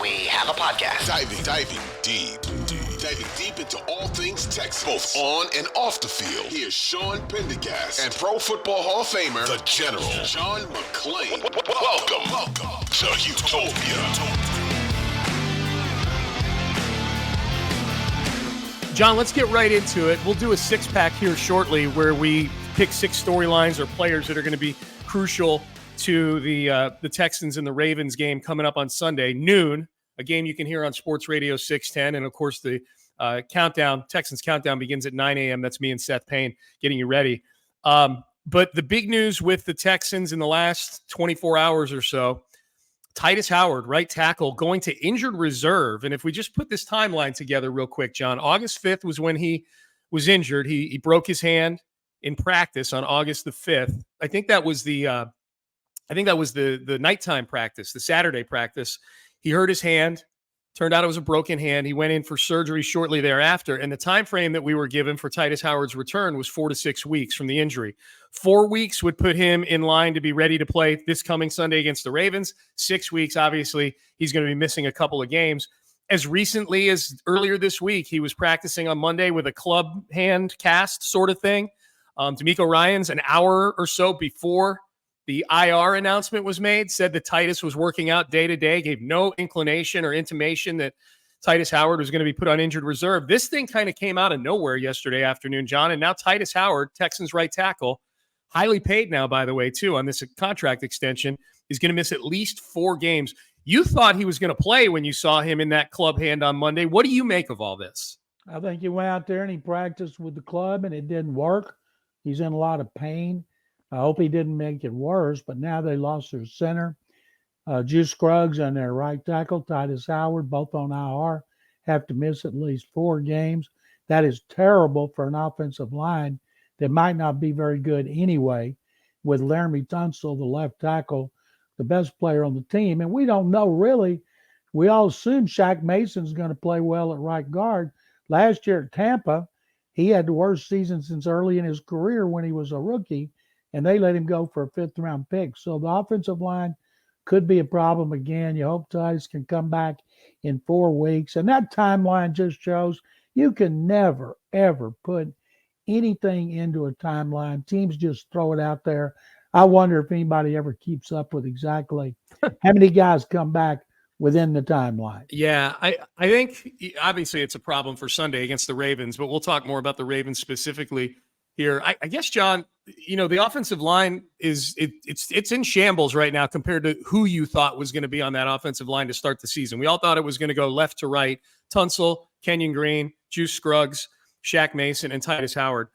we have a podcast. Diving deep into all things Texans, both on and off the field. Here's Sean Pendergast and Pro Football Hall of Famer, the General, John McClain. Welcome to Houtopia. John, let's get right into it. We'll do a six-pack here shortly where we pick 6 storylines or players that are going to be crucial to the Texans and the Ravens game coming up on Sunday, noon, a game you can hear on Sports Radio 610. And, of course, the Texans countdown begins at 9 a.m. That's me and Seth Payne getting you ready. But the big news with the Texans in the last 24 hours or so, Tytus Howard, right tackle, going to injured reserve. And if we just put this timeline together real quick, John, August 5th was when he was injured. He broke his hand in practice on August the 5th. I think that was the nighttime practice, the Saturday practice. He hurt his hand. Turned out it was a broken hand. He went in for surgery shortly thereafter. And the time frame that we were given for Tytus Howard's return was 4 to 6 weeks from the injury. 4 weeks would put him in line to be ready to play this coming Sunday against the Ravens. 6 weeks, obviously, he's going to be missing a couple of games. As recently as earlier this week, he was practicing on Monday with a club hand cast sort of thing. D'Amico Ryans, an hour or so before the IR announcement was made, said that Tytus was working out day to day, gave no inclination or intimation that Tytus Howard was going to be put on injured reserve. This thing kind of came out of nowhere yesterday afternoon, John, and now Tytus Howard, Texans right tackle, highly paid now, by the way, too, on this contract extension, is going to miss at least 4 games. You thought he was going to play when you saw him in that club hand on Monday. What do you make of all this? I think he went out there and he practiced with the club, and it didn't work. He's in a lot of pain. I hope he didn't make it worse, but now they lost their center. Juice Scruggs and their right tackle, Tytus Howard, both on IR, have to miss at least 4 games. That is terrible for an offensive line that might not be very good anyway, with Laramie Tunsil, the left tackle, the best player on the team. And we don't know really. We all assume Shaq Mason's going to play well at right guard. Last year at Tampa, he had the worst season since early in his career when he was a rookie, and they let him go for a 5th-round pick. So the offensive line could be a problem again. You hope Tytus can come back in 4 weeks. And that timeline just shows you can never, ever put anything into a timeline. Teams just throw it out there. I wonder if anybody ever keeps up with exactly how many guys come back within the timeline. Yeah, I think obviously it's a problem for Sunday against the Ravens, but we'll talk more about the Ravens specifically here. I guess, John, the offensive line it's in shambles right now compared to who you thought was going to be on that offensive line to start the season. We all thought it was going to go left to right. Tunsil, Kenyon Green, Juice Scruggs, Shaq Mason, and Tytus Howard.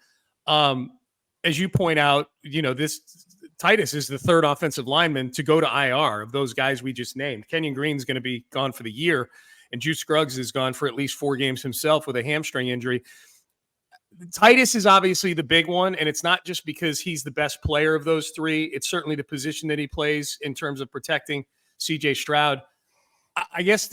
As you point out, this Tytus is the 3rd offensive lineman to go to IR of those guys we just named. Kenyon Green's going to be gone for the year, and Juice Scruggs is gone for at least 4 games himself with a hamstring injury. Tytus is obviously the big one, and it's not just because he's the best player of those 3. It's certainly the position that he plays in terms of protecting C.J. Stroud. I guess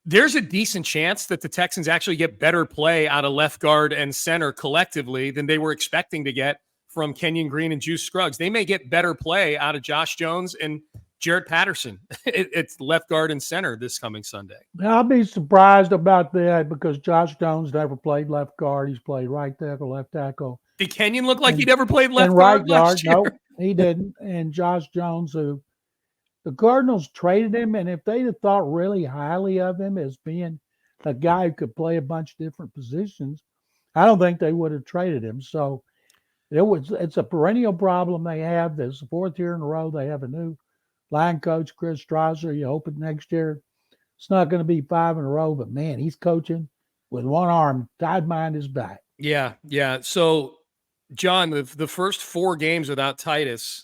there's a decent chance that the Texans actually get better play out of left guard and center collectively than they were expecting to get from Kenyon Green and Juice Scruggs. They may get better play out of Josh Jones and Jared Patterson. It's left guard and center this coming Sunday. I'll be surprised about that because Josh Jones never played left guard. He's played right tackle, left tackle. Did Kenyon look like he never played left right guard? No, he didn't. And Josh Jones, who the Cardinals traded him, and if they'd have thought really highly of him as being a guy who could play a bunch of different positions, I don't think they would have traded him. So it's a perennial problem they have. This is the 4th year in a row they have a new line coach, Chris Strasser. You hope it next year it's not going to be 5 in a row, but man, he's coaching with one arm tied behind his back. Yeah. So, John, the first 4 games without Tytus,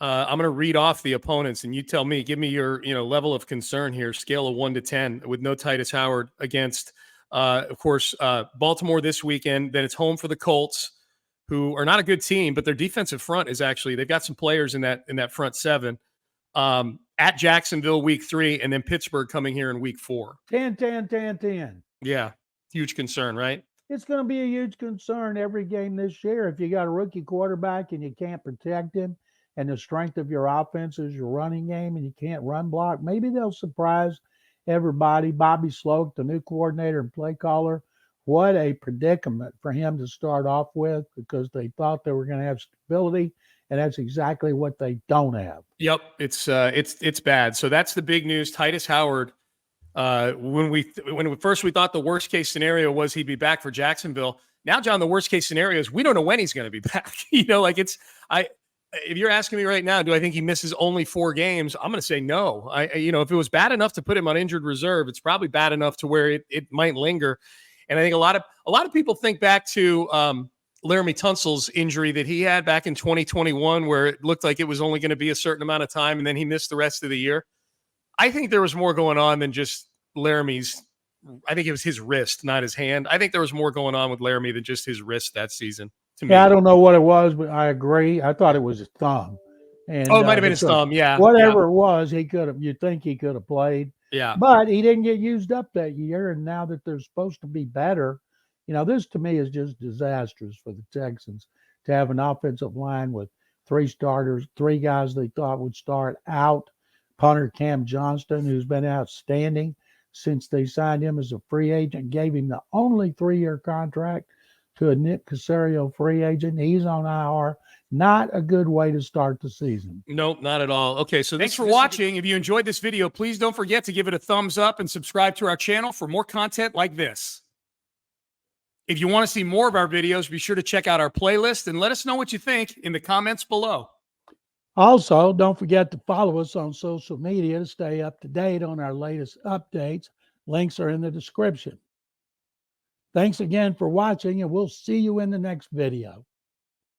I'm going to read off the opponents, and you tell me, give me your level of concern here, scale of 1 to 10, with no Tytus Howard against, of course, Baltimore this weekend. Then it's home for the Colts, who are not a good team, but their defensive front is actually, they've got some players in that front 7. At Jacksonville week 3, and then Pittsburgh coming here in week 4. 10. Yeah, huge concern, right? It's going to be a huge concern every game this year. If you got a rookie quarterback and you can't protect him, and the strength of your offense is your running game, and you can't run block, maybe they'll surprise everybody. Bobby Sloak, the new coordinator and play caller, what a predicament for him to start off with, because they thought they were going to have stability, and that's exactly what they don't have. Yep, it's bad. So that's the big news. Tytus Howard. When first we thought the worst case scenario was he'd be back for Jacksonville. Now, John, the worst case scenario is we don't know when he's going to be back. If you're asking me right now, do I think he misses only 4 games? I'm going to say no. If it was bad enough to put him on injured reserve, it's probably bad enough to where it might linger. And I think a lot of people think back to Laramie Tunsil's injury that he had back in 2021, where it looked like it was only going to be a certain amount of time, and then he missed the rest of the year. I think there was more going on than just Laramie's. I think it was his wrist, not his hand. I think there was more going on with Laramie than just his wrist that season. Yeah, I don't know what it was, but I agree. I thought it was his thumb. And, it might have been his thumb. Yeah, whatever it was, you'd think he could have played. Yeah, but he didn't get used up that year. And now that they're supposed to be better, this to me is just disastrous for the Texans to have an offensive line with 3 starters, 3 guys they thought would start out. Punter Cam Johnston, who's been outstanding since they signed him as a free agent, gave him the only 3-year contract to a Nick Caserio free agent. He's on IR. Not a good way to start the season. Nope, not at all. Okay, so thanks for watching. If you enjoyed this video, please don't forget to give it a thumbs up and subscribe to our channel for more content like this. If you want to see more of our videos, be sure to check out our playlist and let us know what you think in the comments below. Also, don't forget to follow us on social media to stay up to date on our latest updates. Links are in the description. Thanks again for watching, and we'll see you in the next video.